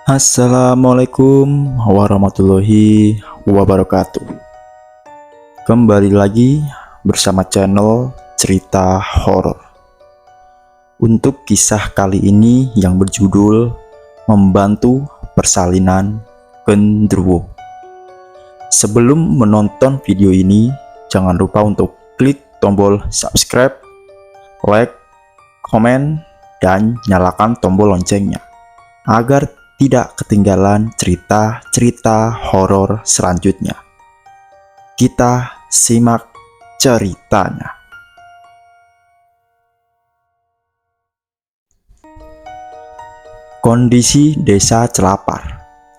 Assalamualaikum warahmatullahi wabarakatuh. Kembali lagi bersama channel cerita horor. Untuk kisah kali ini yang berjudul Membantu Persalinan Genderuwo. Sebelum menonton video ini, jangan lupa untuk klik tombol subscribe, like, komen, dan nyalakan tombol loncengnya agar tidak ketinggalan cerita-cerita horor selanjutnya. Kita simak ceritanya. Kondisi Desa Celapar,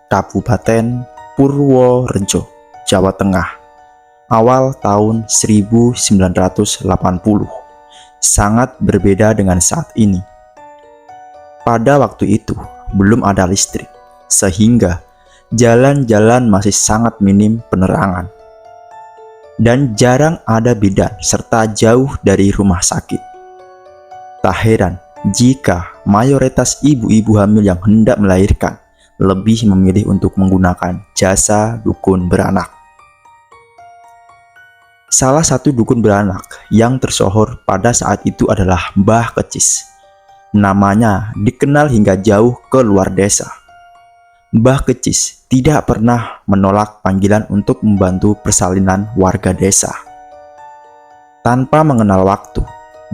Kabupaten Purworejo, Jawa Tengah, awal tahun 1980, sangat berbeda dengan saat ini. Pada waktu itu, belum ada listrik, sehingga jalan-jalan masih sangat minim penerangan. Dan jarang ada bidan serta jauh dari rumah sakit. Tak heran jika mayoritas ibu-ibu hamil yang hendak melahirkan lebih memilih untuk menggunakan jasa dukun beranak. Salah satu dukun beranak yang tersohor pada saat itu adalah Mbah Kecis. Namanya dikenal hingga jauh ke luar desa. Mbah Kecis tidak pernah menolak panggilan untuk membantu persalinan warga desa. Tanpa mengenal waktu,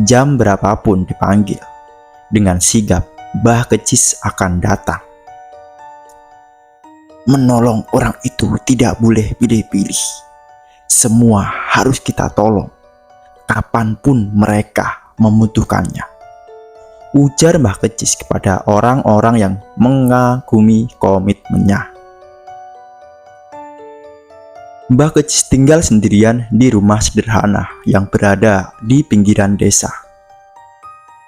jam berapapun dipanggil, dengan sigap Mbah Kecis akan datang. Menolong orang itu tidak boleh pilih-pilih. Semua harus kita tolong, kapanpun mereka membutuhkannya, ujar Mbah Kecis kepada orang-orang yang mengagumi komitmennya. Mbah Kecis tinggal sendirian di rumah sederhana yang berada di pinggiran desa.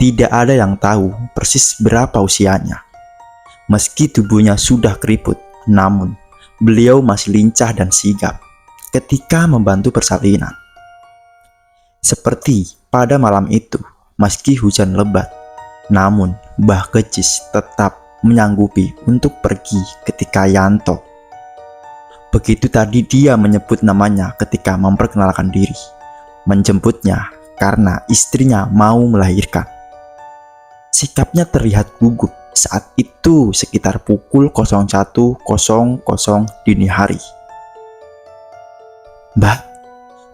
Tidak ada yang tahu persis berapa usianya. Meski tubuhnya sudah keriput, namun beliau masih lincah dan sigap ketika membantu persalinan. Seperti pada malam itu, meski hujan lebat, namun Mbah Kecis tetap menyanggupi untuk pergi ketika Yanto. Begitu tadi dia menyebut namanya ketika memperkenalkan diri, menjemputnya karena istrinya mau melahirkan. Sikapnya terlihat gugup saat itu sekitar pukul 01.00 dini hari. "Mbak,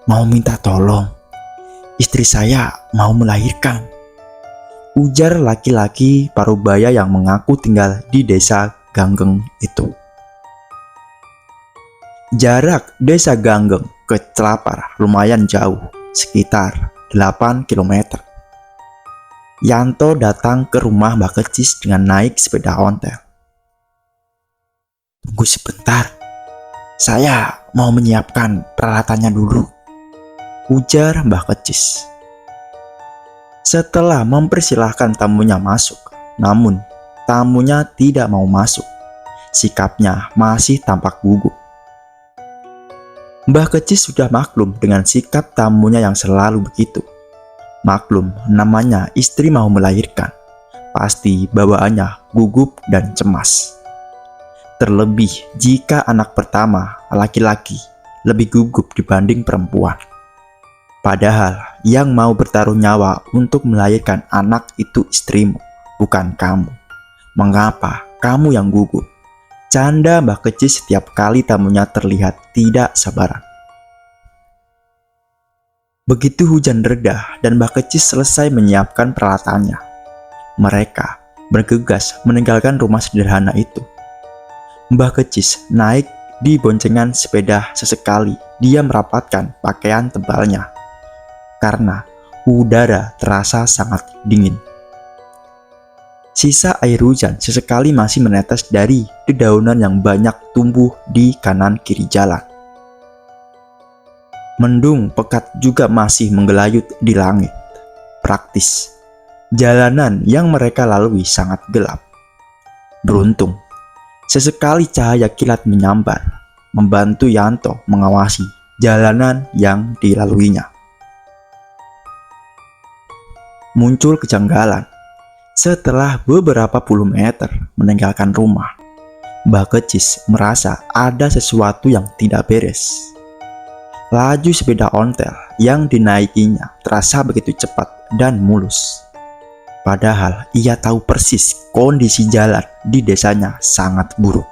mau minta tolong. Istri saya mau melahirkan," ujar laki-laki parubaya yang mengaku tinggal di desa Ganggeng itu. Jarak desa Ganggeng ke Celapar lumayan jauh, sekitar 8 km. Yanto datang ke rumah Mbah Kecis dengan naik sepeda ontel. "Tunggu sebentar, saya mau menyiapkan peralatannya dulu," ujar Mbah Kecis. Setelah mempersilahkan tamunya masuk, namun tamunya tidak mau masuk. Sikapnya masih tampak gugup. Mbah Kecis sudah maklum dengan sikap tamunya yang selalu begitu. Maklum, namanya istri mau melahirkan. Pasti bawaannya gugup dan cemas. Terlebih jika anak pertama laki-laki lebih gugup dibanding perempuan. Padahal yang mau bertaruh nyawa untuk melahirkan anak itu istrimu, bukan kamu. Mengapa kamu yang gugup? Canda Mbah Kecis setiap kali tamunya terlihat tidak sabaran. Begitu hujan reda dan Mbah Kecis selesai menyiapkan peralatannya, mereka bergegas meninggalkan rumah sederhana itu. Mbah Kecis naik di boncengan sepeda. Sesekali dia merapatkan pakaian tebalnya karena udara terasa sangat dingin. Sisa air hujan sesekali masih menetes dari dedaunan yang banyak tumbuh di kanan kiri jalan. Mendung pekat juga masih menggelayut di langit. Praktis, jalanan yang mereka lalui sangat gelap. Beruntung, sesekali cahaya kilat menyambar, membantu Yanto mengawasi jalanan yang dilaluinya. Muncul kejanggalan. Setelah beberapa puluh meter meninggalkan rumah, Mbah Kecis merasa ada sesuatu yang tidak beres. Laju sepeda ontel yang dinaikinya terasa begitu cepat dan mulus. Padahal ia tahu persis kondisi jalan di desanya sangat buruk.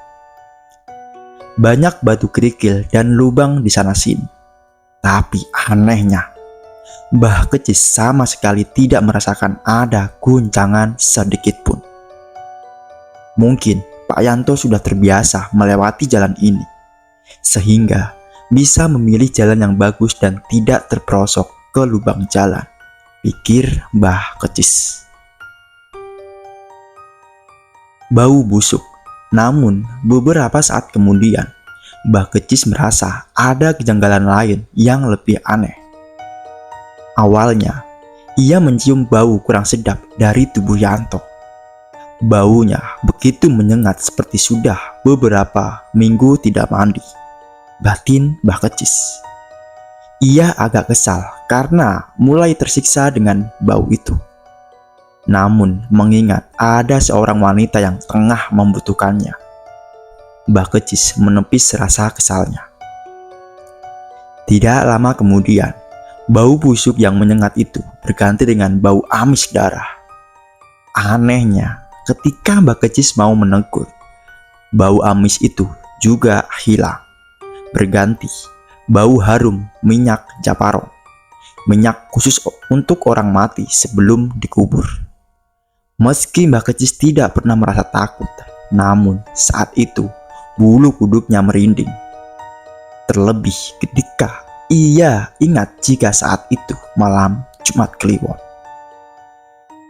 Banyak batu kerikil dan lubang di sana-sini. Tapi anehnya, Mbah Kecis sama sekali tidak merasakan ada guncangan sedikit pun. Mungkin Pak Yanto sudah terbiasa melewati jalan ini, sehingga bisa memilih jalan yang bagus dan tidak terperosok ke lubang jalan, pikir Mbah Kecis. Bau busuk. Namun beberapa saat kemudian, Mbah Kecis merasa ada kejanggalan lain yang lebih aneh. Awalnya, ia mencium bau kurang sedap dari tubuh Yanto. Baunya begitu menyengat seperti sudah beberapa minggu tidak mandi. Batin Mbah Kecis. Ia agak kesal karena mulai tersiksa dengan bau itu. Namun mengingat ada seorang wanita yang tengah membutuhkannya, Mbah Kecis menepis rasa kesalnya. Tidak lama kemudian, bau busuk yang menyengat itu berganti dengan bau amis darah. Anehnya, ketika Mbah Kecis mau menegur, bau amis itu juga hilang. Berganti bau harum minyak Japaro, minyak khusus untuk orang mati sebelum dikubur. Meski Mbah Kecis tidak pernah merasa takut, namun saat itu bulu kuduknya merinding. Terlebih ketika ia ingat jika saat itu malam Jumat Kliwon.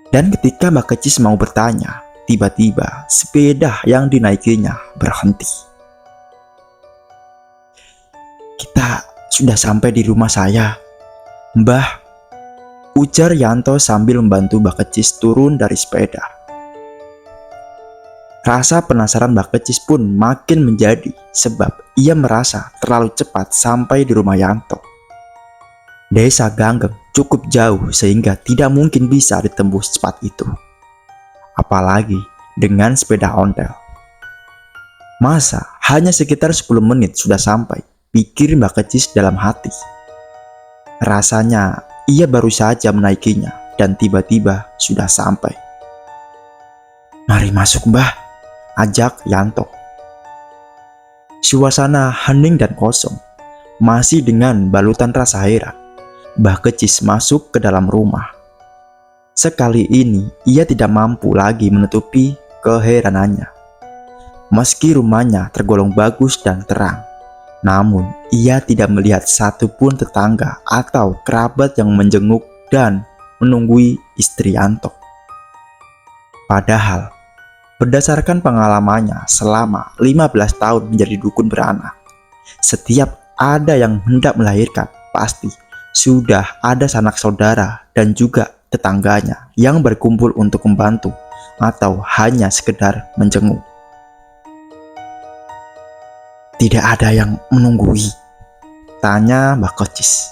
Dan ketika Mbah Kecis mau bertanya, tiba-tiba sepeda yang dinaikinya berhenti. "Kita sudah sampai di rumah saya, Mbah," ujar Yanto sambil membantu Mbah Kecis turun dari sepeda. Rasa penasaran Mbah Kecis pun makin menjadi sebab ia merasa terlalu cepat sampai di rumah Yanto. Desa Ganggeng cukup jauh sehingga tidak mungkin bisa ditembus cepat itu. Apalagi dengan sepeda ontel. Masa hanya sekitar 10 menit sudah sampai, pikir Mbah Kecis dalam hati. Rasanya ia baru saja menaikinya dan tiba-tiba sudah sampai. "Mari masuk, Mbah," ajak Yanto. Suasana hening dan kosong, masih dengan balutan rasa heran. Mbah Kecis masuk ke dalam rumah. Sekali ini ia tidak mampu lagi menutupi keheranannya. Meski rumahnya tergolong bagus dan terang, namun ia tidak melihat satupun tetangga atau kerabat yang menjenguk dan menunggui istri Yanto. Padahal, berdasarkan pengalamannya selama 15 tahun menjadi dukun beranak, setiap ada yang hendak melahirkan, pasti sudah ada sanak saudara dan juga tetangganya yang berkumpul untuk membantu atau hanya sekedar menjenguk. "Tidak ada yang menunggui?" tanya Mbah Kecis.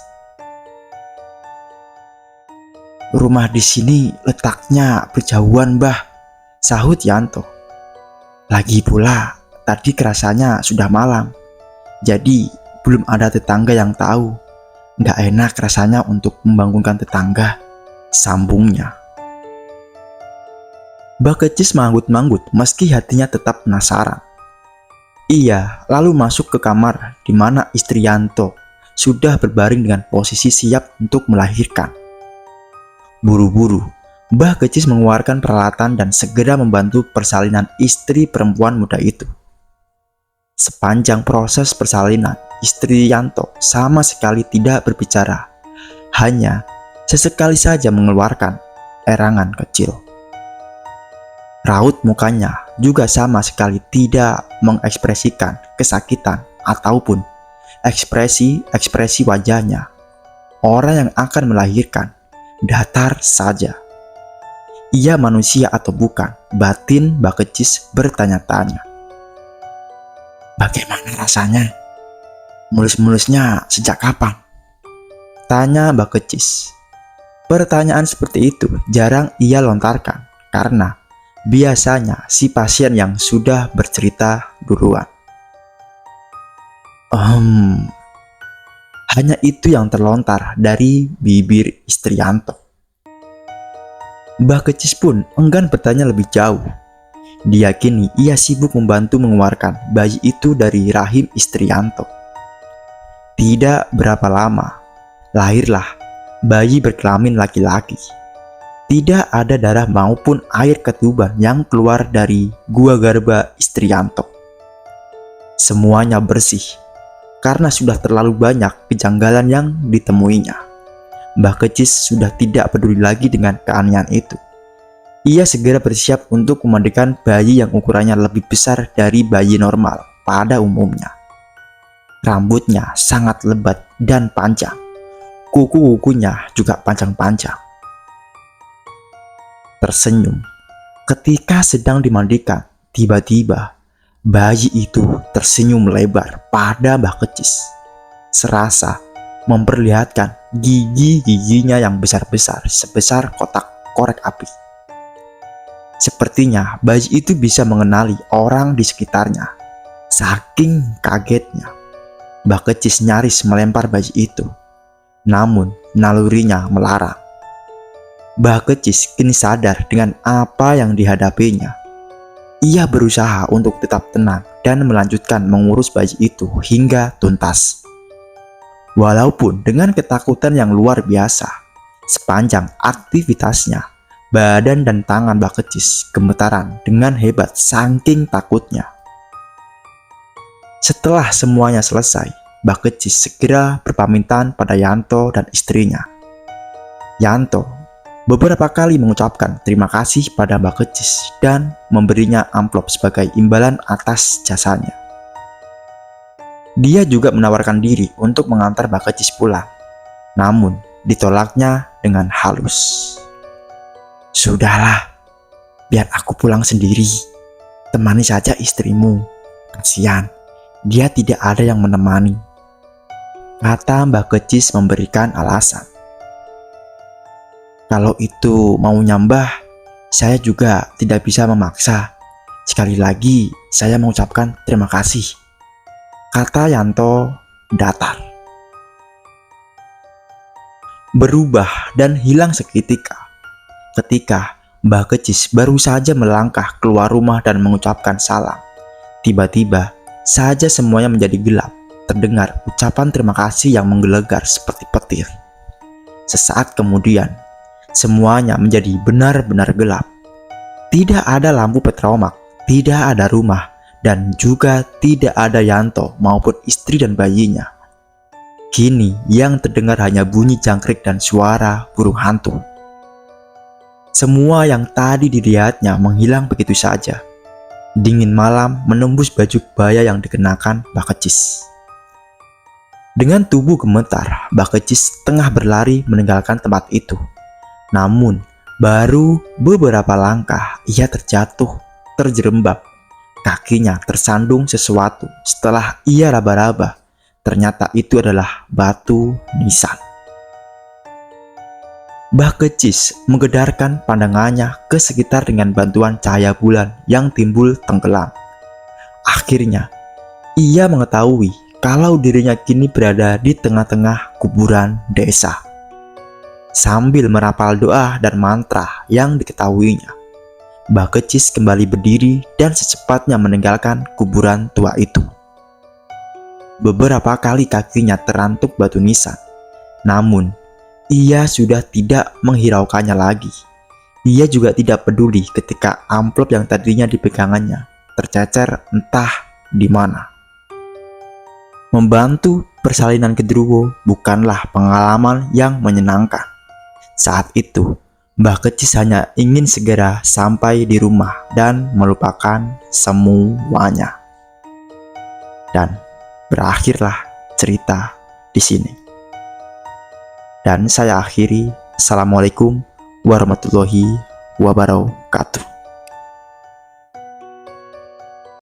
"Rumah di sini letaknya berjauhan, Mbah," sahut Yanto. "Lagi pula tadi kerasanya sudah malam, jadi belum ada tetangga yang tahu. Nggak enak rasanya untuk membangunkan tetangga," sambungnya. Mbah Kecis manggut-manggut meski hatinya tetap penasaran. Ia lalu masuk ke kamar di mana istri Yanto sudah berbaring dengan posisi siap untuk melahirkan. Buru-buru, Mbah Kecis mengeluarkan peralatan dan segera membantu persalinan istri perempuan muda itu. Sepanjang proses persalinan, istri Yanto sama sekali tidak berbicara, hanya sesekali saja mengeluarkan erangan kecil. Raut mukanya juga sama sekali tidak mengekspresikan kesakitan ataupun ekspresi wajahnya. Orang yang akan melahirkan datar saja. Ia manusia atau bukan? Batin Mbah Kecis bertanya-tanya. "Bagaimana rasanya? Mulus-mulusnya sejak kapan?" tanya Mbah Kecis. Pertanyaan seperti itu jarang ia lontarkan karena biasanya si pasien yang sudah bercerita duluan. Hanya itu yang terlontar dari bibir istri Yanto. Mbah Kecis pun enggan bertanya lebih jauh. Diyakini ia sibuk membantu mengeluarkan bayi itu dari rahim istri Yanto. Tidak berapa lama, lahirlah bayi berkelamin laki-laki. Tidak ada darah maupun air ketuban yang keluar dari gua garba istri Yanto. Semuanya bersih, karena sudah terlalu banyak kejanggalan yang ditemuinya. Mbah Kecis sudah tidak peduli lagi dengan keanehan itu. Ia segera bersiap untuk memandikan bayi yang ukurannya lebih besar dari bayi normal pada umumnya. Rambutnya sangat lebat dan panjang. Kuku-kukunya juga panjang-panjang. Tersenyum ketika sedang dimandikan, tiba-tiba bayi itu tersenyum lebar pada Mbah Kecis. Serasa memperlihatkan gigi-giginya yang besar-besar sebesar kotak korek api. Sepertinya bayi itu bisa mengenali orang di sekitarnya. Saking kagetnya, Mbah Kecis nyaris melempar bayi itu. Namun nalurinya melarang. Mbah Kecis kini sadar dengan apa yang dihadapinya. Ia berusaha untuk tetap tenang dan melanjutkan mengurus bayi itu hingga tuntas. Walaupun dengan ketakutan yang luar biasa, sepanjang aktivitasnya, badan dan tangan Mbah Kecis gemetaran dengan hebat saking takutnya. Setelah semuanya selesai, Mbah Kecis segera berpamitan pada Yanto dan istrinya. Yanto beberapa kali mengucapkan terima kasih pada Mbah Kecis dan memberinya amplop sebagai imbalan atas jasanya. Dia juga menawarkan diri untuk mengantar Mbah Kecis pulang, namun ditolaknya dengan halus. "Sudahlah, biar aku pulang sendiri. Temani saja istrimu. Kasihan, dia tidak ada yang menemani," kata Mbah Kecis memberikan alasan. "Kalau itu maunya Mbah, saya juga tidak bisa memaksa. Sekali lagi saya mengucapkan terima kasih," kata Yanto datar. Berubah dan hilang seketika ketika Mbah Kecis baru saja melangkah keluar rumah dan mengucapkan salam. Tiba-tiba saja semuanya menjadi gelap. Terdengar ucapan terima kasih yang menggelegar seperti petir. Sesaat kemudian, semuanya menjadi benar-benar gelap. Tidak ada lampu petromak, tidak ada rumah, dan juga tidak ada Yanto maupun istri dan bayinya. Kini yang terdengar hanya bunyi jangkrik dan suara burung hantu. Semua yang tadi dilihatnya menghilang begitu saja. Dingin malam menembus baju kebaya yang dikenakan Mbah Kecis. Dengan tubuh gemetar, Mbah Kecis tengah berlari meninggalkan tempat itu. Namun, baru beberapa langkah ia terjatuh, terjerembab. Kakinya tersandung sesuatu. Setelah ia raba-raba, ternyata itu adalah batu nisan. Mbah Kecis menggedarkan pandangannya ke sekitar dengan bantuan cahaya bulan yang timbul tenggelam. Akhirnya, ia mengetahui kalau dirinya kini berada di tengah-tengah kuburan desa. Sambil merapal doa dan mantra yang diketahuinya, Mbah Kecis kembali berdiri dan secepatnya meninggalkan kuburan tua itu. Beberapa kali kakinya terantuk batu nisan, namun ia sudah tidak menghiraukannya lagi. Ia juga tidak peduli ketika amplop yang tadinya dipegangannya tercecer entah di mana. Membantu persalinan Genderuwo bukanlah pengalaman yang menyenangkan. Saat itu, Mbah Kecis hanya ingin segera sampai di rumah dan melupakan semuanya. Dan berakhirlah cerita di sini. Dan saya akhiri. Assalamualaikum warahmatullahi wabarakatuh.